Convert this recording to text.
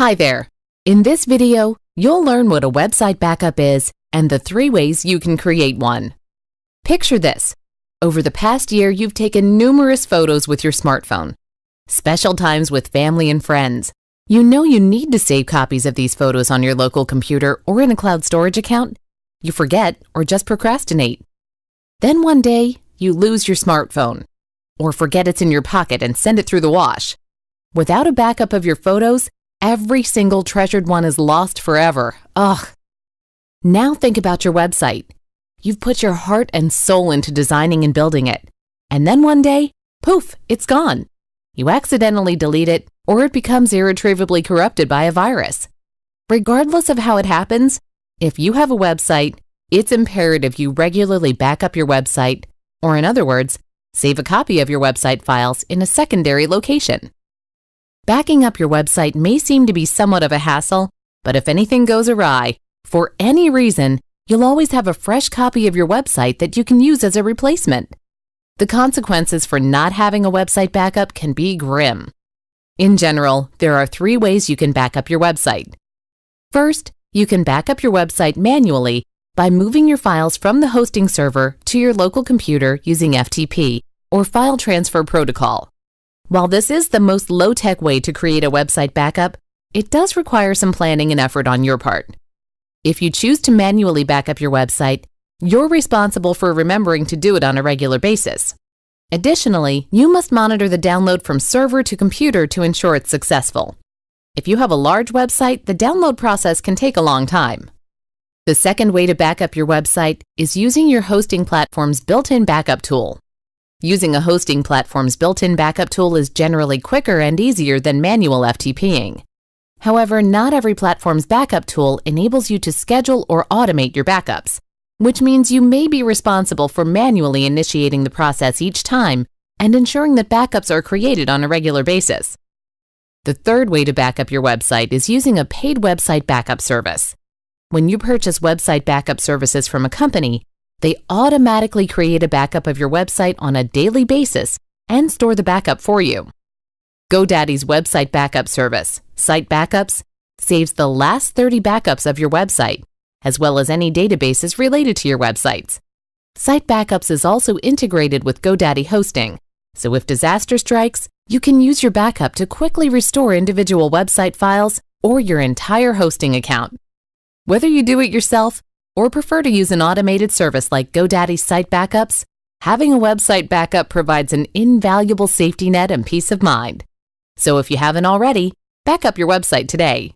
Hi there. In this video, you'll learn what a website backup is and the 3 ways you can create one. Picture this. Over the past year, you've taken numerous photos with your smartphone. Special times with family and friends. You know you need to save copies of these photos on your local computer or in a cloud storage account. You forget or just procrastinate. Then one day, you lose your smartphone or forget it's in your pocket and send it through the wash. Without a backup of your photos, every single treasured one is lost forever. Ugh. Now think about your website. You've put your heart and soul into designing and building it. And then one day, poof, it's gone. You accidentally delete it, or it becomes irretrievably corrupted by a virus. Regardless of how it happens, if you have a website, it's imperative you regularly back up your website, or in other words, save a copy of your website files in a secondary location. Backing up your website may seem to be somewhat of a hassle, but if anything goes awry, for any reason, you'll always have a fresh copy of your website that you can use as a replacement. The consequences for not having a website backup can be grim. In general, there are 3 ways you can back up your website. First, you can back up your website manually by moving your files from the hosting server to your local computer using FTP, or File Transfer Protocol. While this is the most low-tech way to create a website backup, it does require some planning and effort on your part. If you choose to manually back up your website, you're responsible for remembering to do it on a regular basis. Additionally, you must monitor the download from server to computer to ensure it's successful. If you have a large website, the download process can take a long time. The second way to back up your website is using your hosting platform's built-in backup tool. Using a hosting platform's built-in backup tool is generally quicker and easier than manual FTPing. However, not every platform's backup tool enables you to schedule or automate your backups, which means you may be responsible for manually initiating the process each time and ensuring that backups are created on a regular basis. The third way to back up your website is using a paid website backup service. When you purchase website backup services from a company, they automatically create a backup of your website on a daily basis and store the backup for you. GoDaddy's website backup service, Site Backups, saves the last 30 backups of your website, as well as any databases related to your websites. Site Backups is also integrated with GoDaddy hosting, so if disaster strikes, you can use your backup to quickly restore individual website files or your entire hosting account. Whether you do it yourself or prefer to use an automated service like GoDaddy Site Backups, having a website backup provides an invaluable safety net and peace of mind. So if you haven't already, back up your website today.